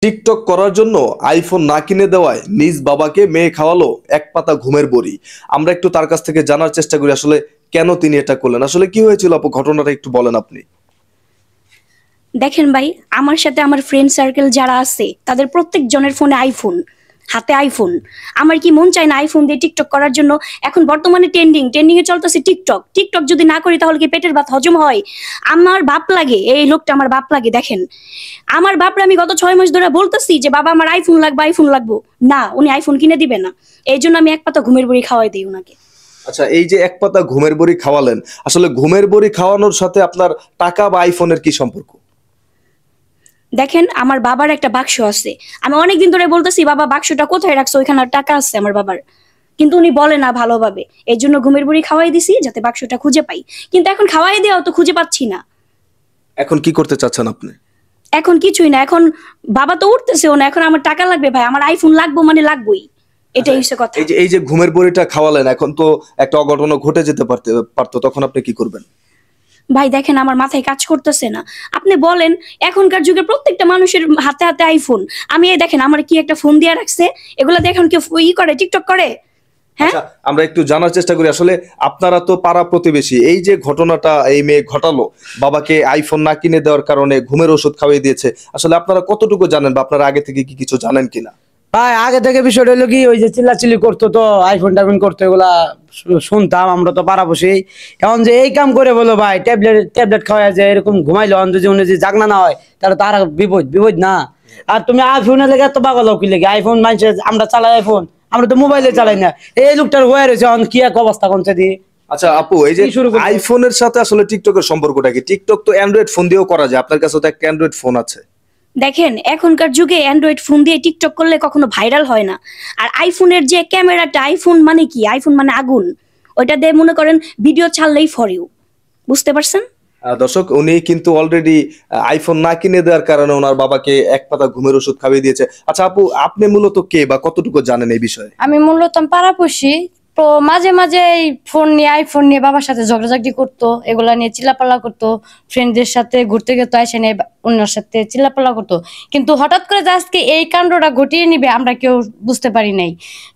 TikTok করার জন্য iPhone না কিনে দেওয়ায় নিজ বাবাকে মেয়ে খাওয়ালো এক পাতা ঘুমের বড়ি। আমরা একটু তার কাছ থেকে জানার চেষ্টা করি আসলে কেন তিনি এটা করলেন। আসলে কি হয়েছিল আপু, ঘটনাটা একটু বলেন আপনি। দেখেন ভাই, আমার সাথে আমার ফ্রেন্ড সার্কেল যারা আছে তাদের প্রত্যেকজনের ফোনে আইফোন, হাতে আইফোন। আমার কি মন চায় না আইফোন দিয়ে টিকটক করার জন্য? এখন বর্তমানে ট্রেন্ডিং এ চলতেছে টিকটক। টিকটক যদি না করি তাহলে কি পেটের ভাত হজম হয়? আমার বাপ লাগে, এই লোকটা আমার বাপ লাগে। দেখেন, আমার বাপরা আমি গত 6 মাস ধরে বলতেছি যে বাবা আমার আইফোন লাগবে, আইফোন লাগবো না, উনি আইফোন কিনে দিবে না। এই জন্য আমি এক পাতা ঘুমের বড়ি খাওয়াই দিই উনাকে। আচ্ছা, এই যে এক পাতা ঘুমের বড়ি খাওয়ালেন, আসলে ঘুমের বড়ি খাওয়ানোর সাথে আপনার টাকা বা আইফোনের কি সম্পর্ক? দেখেন, আমার বাবার একটা বাক্স আছে। আমি অনেকদিন ধরে বলতেছি বাবা বাক্সটা কোথায় রাখছো, ওইখানে টাকা আছে আমার বাবার, কিন্তু উনি বলে না ভালোভাবে। এই জন্য ঘুমের বুড়ি খাওয়াই দিছি যাতে বাক্সটা খুঁজে পাই, কিন্তু এখন খাওয়াই দেওয়া তো খুঁজে পাচ্ছি না। এখন কি করতে চাচ্ছেন আপনি? এখন কিছুই না, এখন বাবা তো উঠতেছেও না। এখন আমার টাকা লাগবে ভাই, আমার আইফোন লাগবো মানে লাগবোই, এটাই হচ্ছে কথা। এই যে ঘুমের বড়িটা খাওয়ালেন, এখন তো একটা অঘটন ঘটে যেতে পারতো, তখন আপনি কি করবেন? ভাই দেখেন, আমার মাথায় কাজ করতেছে না। আপনি বলেন, এখনকার যুগে প্রত্যেকটা মানুষের হাতে হাতে আইফোন। আমি এই দেখেন আমার কি একটা ফোন দিয়ে রাখছে, এগুলা দেখেন কেউ করে, টিকটক করে। হ্যাঁ, আচ্ছা, আমরা একটু জানার চেষ্টা করি আসলে আপনারা তো পাড়া প্রতিবেশী। এই যে ঘটনাটা এই মেয়ে ঘটালো, বাবাকে আইফোন না কিনে দেওয়ার কারণে ঘুমের ওষুধ খাওয়িয়ে দিয়েছে, আসলে আপনারা কতটুকু জানেন বা আপনারা আগে থেকে কি কিছু জানেন কিনা? ভাই আগে থেকে বিষয়টা হলো কি, ওই যে চিল্লাচিল্লি করতো তো আইফোন টাইফোন করতো, এগুলা শুনতাম আমরা তো পাড়া বসেই। এখন যে এই কাম করে বলো ভাই, ট্যাবলেট খাওয়া যায় এরকম ঘুমাইলো, যদি উনি যদি জাগনা না হয় তাহলে তো আর বিপদ না। আর তুমি আইফোনের লেগে এত পাগল কি লেগে? আইফোন মানছে, আমরা চালাই আইফোন, আমরা তো মোবাইলে চালাই না। এই লোকটার হয়ে রয়েছে এখন কি এক অবস্থা করছে দি। আচ্ছা আপু, এই যে আইফোনের সাথে আসলে টিকটকের সম্পর্কটা কি? টিকটক তো অ্যান্ড্রয়েড ফোন দিয়েও করা যায়, আপনার কাছে তো একটা অ্যান্ড্রয়েড ফোন আছে। দেখেন, এখনকার যুগে অ্যান্ড্রয়েড ফোন দিয়ে টিকটক করলে কখনো ভাইরাল হয় না। আর আইফোনের যে ক্যামেরাটা, আইফোন মানে কি, আইফোন মানে আগুন। ওইটা দিয়ে মনে করেন ভিডিও ছাড়লেই ফর ইউ, বুঝতে পারছেন? দর্শক, উনি কিন্তু অলরেডি আইফোন না কিনে দেওয়ার কারণে ওনার বাবাকে এক পাতা ঘুমের ওষুধ খাইয়ে দিয়েছে। আচ্ছা আপু, আপনি মূলত কে বা কতটুকু জানেন এই বিষয়ে? আমি মূলত পাড়াপড়শি। তো মাঝে মাঝে এই ফোন নিয়ে, আইফোন নিয়ে বাবার সাথে ঝগড়াঝাটি করতো, এগুলা নিয়ে চিল্লাপাল্লা করতো। ফ্রেন্ডদের সাথে ঘুরতে গেতো, এসে নিয়ে অন্যের সাথে চিল্লাপাল্লা করতো। কিন্তু হঠাৎ করে যে আজকে এই কাণ্ডটা ঘটিয়ে নিবে আমরা কেউ বুঝতে পারি নাই।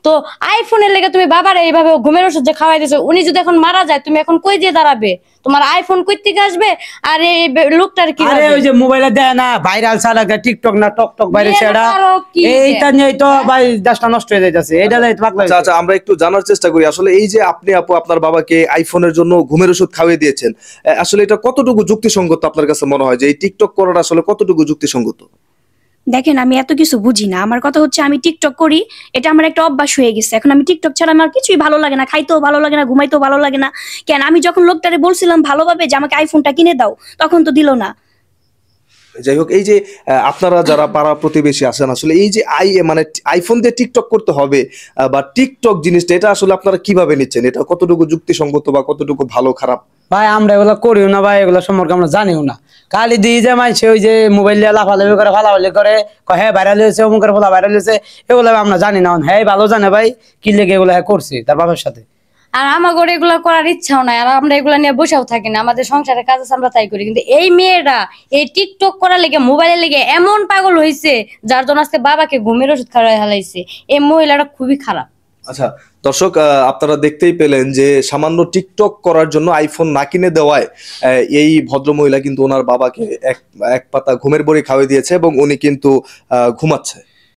তো আইফোনের লেগে তুমি বাবার এইভাবে ঘুমের ওষুধ যে খাওয়াই দিয়েছো, উনি যদি এখন মারা যায় তুমি এখন কই দিয়ে দাঁড়াবে? তোমার আইফোন কই থেকে আসবে? আর এই লোকটার কি আরে ওই যে মোবাইলে দেয় না ভাইরাল ছাড়া, টিকটক না টকটক বাইরে সেটা, এইটা নিয়ে তো ভাই দেশটা নষ্ট হয়ে যাইতেছে। এটা আচ্ছা আচ্ছা, আমরা একটু জানার চেষ্টা করি আসলে এই যে আপনি আপু আপনার বাবাকে আইফোনের জন্য ঘুমের ওষুধ খাওয়িয়ে দিয়েছেন, আসলে এটা কতটুকু যুক্তিসঙ্গত আপনার কাছে মনে হয় যে এই টিকটক করাটা আসলে কতটুকু যুক্তিসঙ্গত? দেখেন, আমি এত কিছু বুঝি না। আমার কথা হচ্ছে আমি টিকটক করি, এটা আমার একটা অভ্যাস হয়ে গেছে। এখন আমি টিকটক ছাড়া আমার কিছুই ভালো লাগে না, খাইতেও ভালো লাগে না, ঘুমাইতেও ভালো লাগে না। কেন, আমি যখন লোকটারে বলছিলাম ভালোভাবে যে আমাকে আইফোনটা কিনে দাও, তখন তো দিল না। যাই হোক, এই যে আপনারা যারা পাড়া প্রতিবেশী আছেন, আসলে এই যে মানে আইফোন দিয়ে টিকটক করতে হবে বা টিকটক জিনিসটা, এটা আসলে আপনারা কিভাবে নিচ্ছেন? এটা কতটুকু যুক্তিসঙ্গত বা কতটুকু ভালো খারাপ? ভাই আমরা এগুলো করিও না ভাই, এগুলো সম্পর্কে আমরা জানিও না। খালি দিয়ে যে মানছে ওই যে মোবাইল দিয়ে লাফালাফি করে ফালাফালি করে, হ্যাঁ ভাইরাল হয়েছে, অমুকের ফলা ভাইরাল হয়েছে, এগুলো আমরা জানি না। হ্যাঁ ভালো জানে ভাই কি লেগে এগুলো করছে তার বাবার সাথে। আর আমাদের এগুলো করার ইচ্ছাও নাই, আর আমরা এগুলো নিয়ে বসেও থাকি না। আমাদের সংসারের কাজ আছে, আমরা তাই করি। কিন্তু এই মেয়েরা এই টিকটক করার লেগে, মোবাইলের লেগে এমন পাগল হয়েছে, যার জন্য আজকে বাবাকে ঘুমের ওষুধ খাওয়াই হালাইছে। এই মহিলাটা খুবই খারাপ। আচ্ছা দর্শক, আপনারা দেখতেই পেলেন যে সামান্য টিকটক করার জন্য আইফোন না কিনে দেওয়ায় এই ভদ্রমহিলা কিন্তু ওনার বাবাকে এক পাতা ঘুমের বড়ি খাওয়িয়ে দিয়েছে এবং উনি কিন্তু ঘুমাচ্ছে।